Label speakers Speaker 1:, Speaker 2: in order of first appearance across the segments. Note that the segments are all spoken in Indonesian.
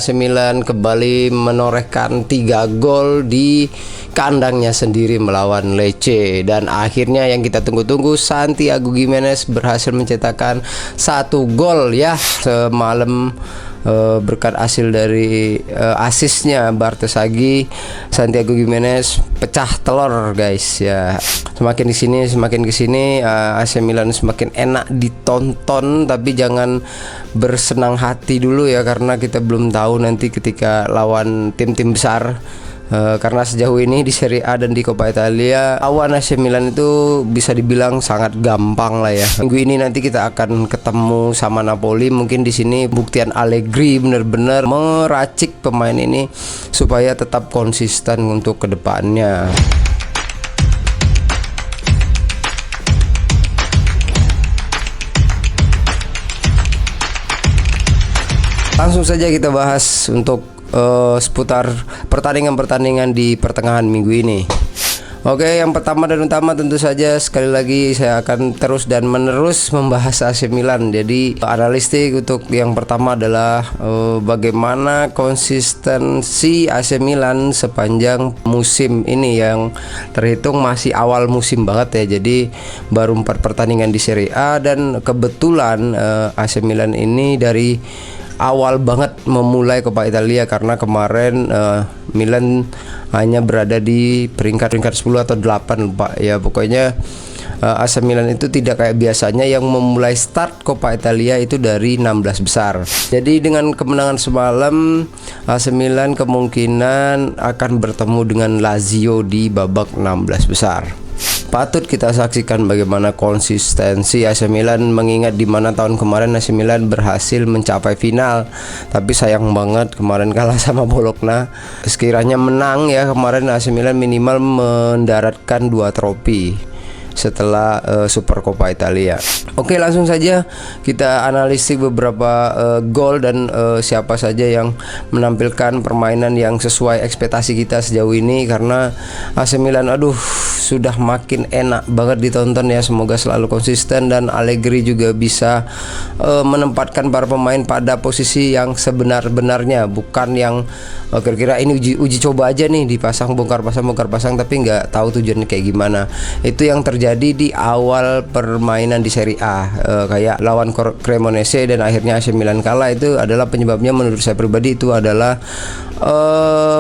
Speaker 1: AC Milan kembali menorehkan 3 gol di kandangnya sendiri melawan Lecce, dan akhirnya yang kita tunggu-tunggu, Santiago Gimenez berhasil mencetakkan 1 gol ya semalam. Berkat hasil dari asisnya Bartoszagi, Santiago Gimenez pecah telur guys ya. Semakin kesini AC Milan semakin enak ditonton, tapi jangan bersenang hati dulu ya, karena kita belum tahu nanti ketika lawan tim-tim besar. Karena sejauh ini di Serie A dan di Coppa Italia lawan AC Milan itu bisa dibilang sangat gampang lah ya. Minggu ini nanti kita akan ketemu sama Napoli. Mungkin di sini buktian Allegri benar-benar meracik pemain ini supaya tetap konsisten untuk kedepannya. Langsung saja kita bahas untuk seputar pertandingan-pertandingan di pertengahan minggu ini. Oke, yang pertama dan utama tentu saja sekali lagi saya akan terus dan menerus membahas AC Milan. Jadi analistik untuk yang pertama adalah bagaimana konsistensi AC Milan sepanjang musim ini, yang terhitung masih awal musim banget ya. Jadi baru 4 pertandingan di Serie A, dan kebetulan AC Milan ini dari awal banget memulai Coppa Italia, karena kemarin Milan hanya berada di peringkat 10 atau 8 lupa ya. Pokoknya AC Milan itu tidak kayak biasanya yang memulai start Coppa Italia itu dari 16 besar. Jadi dengan kemenangan semalam, AC Milan kemungkinan akan bertemu dengan Lazio di babak 16 besar. Patut kita saksikan bagaimana konsistensi AC Milan, mengingat di mana tahun kemarin AC Milan berhasil mencapai final, tapi sayang banget kemarin kalah sama Bologna. Sekiranya menang ya kemarin, AC Milan minimal mendaratkan 2 trofi setelah Super Coppa Italia. Oke, langsung saja kita analisis beberapa gol dan siapa saja yang menampilkan permainan yang sesuai ekspektasi kita sejauh ini, karena AC Milan sudah makin enak banget ditonton ya. Semoga selalu konsisten dan Allegri juga bisa menempatkan para pemain pada posisi yang sebenar-benarnya, bukan yang kira-kira ini uji coba aja nih, dipasang bongkar pasang tapi nggak tahu tujuannya kayak gimana. Itu yang terjadi di awal permainan di Serie A, kayak lawan Cremonese dan akhirnya AC Milan kalah. Itu adalah penyebabnya menurut saya pribadi, itu adalah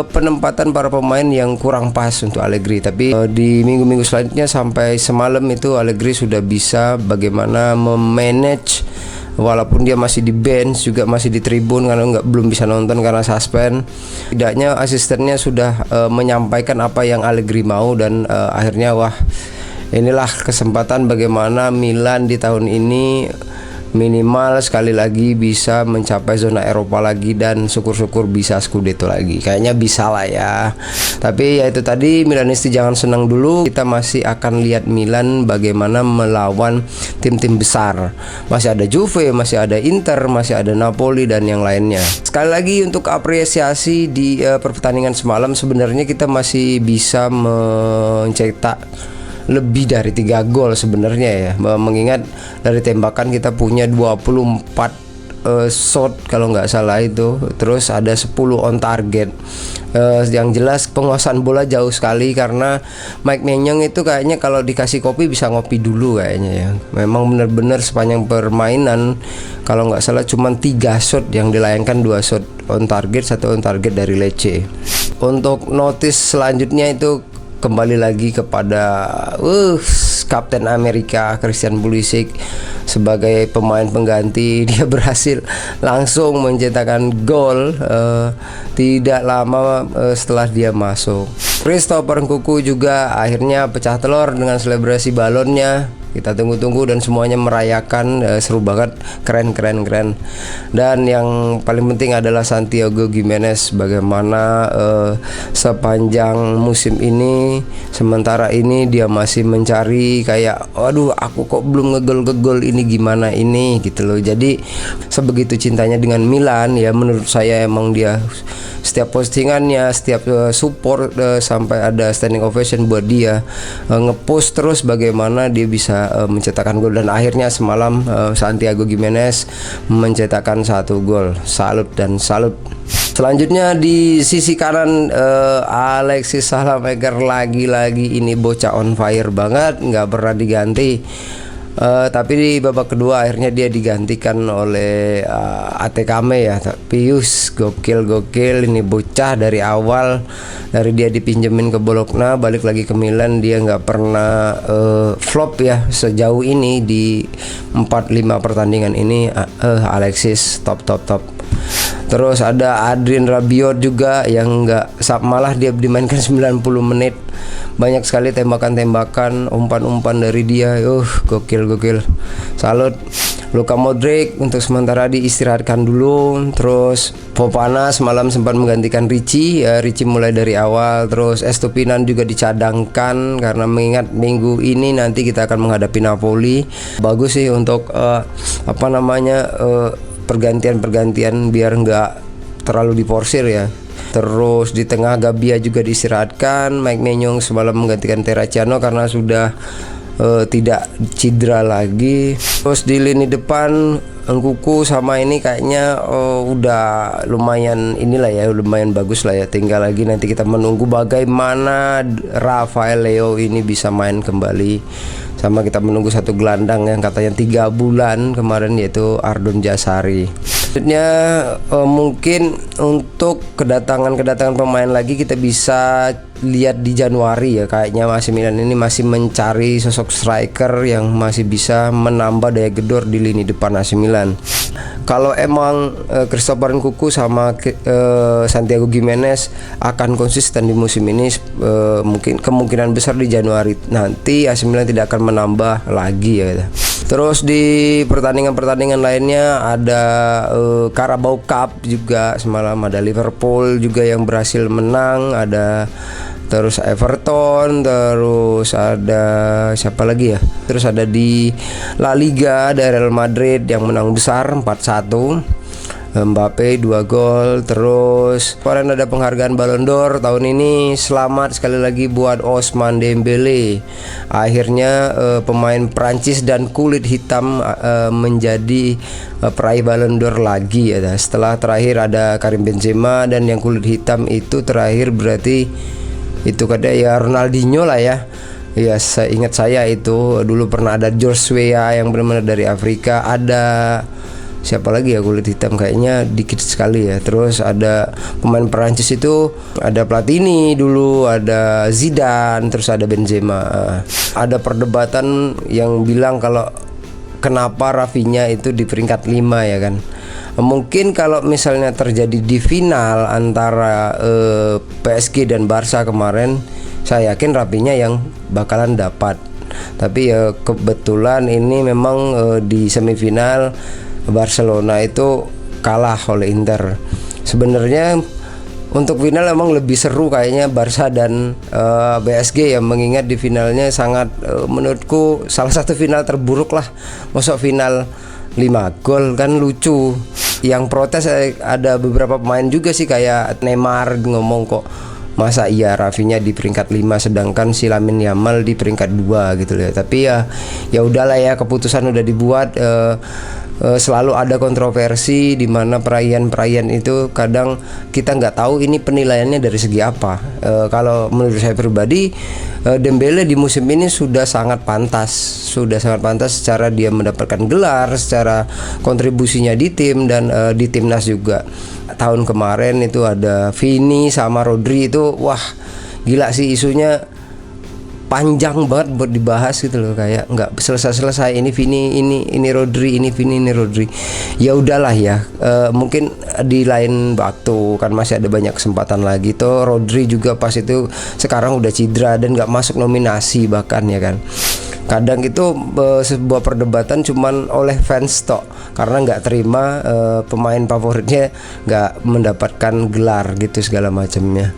Speaker 1: penempatan para pemain yang kurang pas untuk Allegri. Tapi di minggu-minggu selanjutnya sampai semalam itu Allegri sudah bisa bagaimana memanage, walaupun dia masih di bench, juga masih di tribun karena belum bisa nonton karena suspend. Tidaknya asistennya sudah menyampaikan apa yang Allegri mau, dan akhirnya inilah kesempatan bagaimana Milan di tahun ini minimal sekali lagi bisa mencapai zona Eropa lagi, dan syukur-syukur bisa Scudetto lagi. Kayaknya bisa lah ya. Tapi ya itu tadi, Milanisti jangan senang dulu. Kita masih akan lihat Milan bagaimana melawan tim-tim besar. Masih ada Juve, masih ada Inter, masih ada Napoli dan yang lainnya. Sekali lagi untuk apresiasi di pertandingan semalam, sebenarnya kita masih bisa mencetak lebih dari 3 gol sebenarnya ya, mengingat dari tembakan kita punya 24 shot kalau nggak salah itu, terus ada 10 on target. Yang jelas penguasaan bola jauh sekali, karena Mike Maignan itu kayaknya kalau dikasih kopi bisa ngopi dulu kayaknya ya. Memang benar-benar sepanjang permainan kalau nggak salah cuma 3 shot yang dilayangkan, 2 shot on target, 1 on target dari Lecce. Untuk notice selanjutnya itu kembali lagi kepada Kapten Amerika Christian Pulisic sebagai pemain pengganti. Dia berhasil langsung mencetakkan gol tidak lama setelah dia masuk. Christopher Nkunku juga akhirnya pecah telur dengan selebrasi balonnya. Kita tunggu-tunggu dan semuanya merayakan, seru banget, keren. Dan yang paling penting adalah Santiago Gimenez, bagaimana sepanjang musim ini, sementara ini dia masih mencari kayak, waduh aku kok belum ngegol ini gimana ini gitu loh. Jadi sebegitu cintanya dengan Milan ya, menurut saya emang dia setiap postingannya, setiap support, sampai ada standing ovation buat dia, ngepost terus bagaimana dia bisa bisa mencetakkan gol, dan akhirnya semalam Santiago Gimenez mencetakkan 1 gol. Salut dan salut. Selanjutnya di sisi kanan Alexis Salamaker, lagi-lagi ini bocah on fire banget, nggak pernah diganti. Tapi di babak kedua akhirnya dia digantikan oleh ATKM ya. Pius gokil ini bocah dari awal, dari dia dipinjemin ke Bologna balik lagi ke Milan, dia nggak pernah flop ya sejauh ini di 4-5 pertandingan ini. Alexis top. Terus ada Adrien Rabiot juga yang malah dia dimainkan 90 menit. Banyak sekali tembakan-tembakan, umpan-umpan dari dia. Gokil. Salut. Luka Modric untuk sementara diistirahatkan dulu. Terus Fofana semalam sempat menggantikan Ricci ya. Ricci mulai dari awal. Terus Estupinan juga dicadangkan karena mengingat minggu ini nanti kita akan menghadapi Napoli. Bagus sih untuk pergantian biar nggak terlalu diporsir ya. Terus di tengah Gabia juga diistirahatkan. Mike Maignan semalam menggantikan Terracciano karena sudah tidak cedera lagi. Terus di lini depan Nkunku sama ini kayaknya udah lumayan lumayan bagus lah ya. Tinggal lagi nanti kita menunggu bagaimana Rafael Leo ini bisa main kembali. Sama kita menunggu satu gelandang yang katanya 3 bulan kemarin, yaitu Ardon Jasari. Selanjutnya mungkin untuk kedatangan pemain lagi kita bisa lihat di Januari ya. Kayaknya AC Milan ini masih mencari sosok striker yang masih bisa menambah daya gedor di lini depan AC Milan. Kalau emang Christopher Nkunku sama Santiago Gimenez akan konsisten di musim ini, mungkin kemungkinan besar di Januari nanti AC Milan tidak akan menambah lagi ya. Terus di pertandingan lainnya ada Carabao Cup juga semalam, ada Liverpool juga yang berhasil menang, ada terus Everton, terus ada siapa lagi ya? Terus ada di La Liga, ada Real Madrid yang menang besar 4-1. Mbappe 2 gol. Terus kemarin ada penghargaan Ballon d'Or tahun ini. Selamat sekali lagi buat Ousmane Dembélé. Akhirnya pemain Prancis dan kulit hitam menjadi peraih Ballon d'Or lagi ya. Setelah terakhir ada Karim Benzema, dan yang kulit hitam itu terakhir berarti itu kada ya Ronaldinho lah ya. Ya, ingat saya itu dulu pernah ada George Weah yang benar-benar dari Afrika. Ada siapa lagi ya kulit hitam, kayaknya dikit sekali ya. Terus ada pemain Perancis itu ada Platini dulu, ada Zidane, terus ada Benzema. Ada perdebatan yang bilang kalau kenapa Rafinha itu di peringkat 5 ya kan. Mungkin kalau misalnya terjadi di final antara PSG dan Barca kemarin, saya yakin Rafinha yang bakalan dapat. Tapi ya kebetulan ini memang di semifinal Barcelona itu kalah oleh Inter. Sebenarnya untuk final emang lebih seru kayaknya Barca dan PSG ya, mengingat di finalnya sangat menurutku salah satu final terburuk lah. Masuk final 5 gol kan lucu. Yang protes ada beberapa pemain juga sih, kayak Neymar ngomong kok masa iya Rafinha di peringkat 5 sedangkan si Lamine Yamal di peringkat 2 gitu ya. Tapi ya udahlah ya, keputusan udah dibuat. Selalu ada kontroversi di mana perayaan itu kadang kita nggak tahu ini penilaiannya dari segi apa. Kalau menurut saya pribadi, Dembele di musim ini sudah sangat pantas secara dia mendapatkan gelar, secara kontribusinya di tim dan di timnas juga. Tahun kemarin itu ada Vini sama Rodri itu, wah gila sih, isunya panjang banget buat dibahas gitu loh, kayak nggak selesai ini Vini, ini Rodri, ini Vini, ini Rodri. Ya udahlah ya, mungkin di lain waktu kan masih ada banyak kesempatan lagi. Tuh Rodri juga pas itu sekarang udah cedera dan nggak masuk nominasi bahkan ya kan. Kadang itu sebuah perdebatan cuman oleh fans tok, karena nggak terima pemain favoritnya nggak mendapatkan gelar gitu segala macamnya.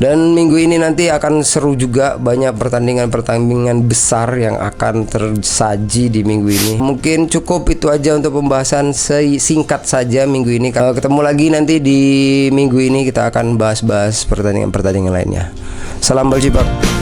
Speaker 1: Dan minggu ini nanti akan seru juga, banyak pertandingan besar yang akan tersaji di minggu ini. Mungkin cukup itu aja untuk pembahasan singkat saja minggu ini. Kalau ketemu lagi nanti di minggu ini kita akan bahas-bahas pertandingan lainnya. Salam Balcipak.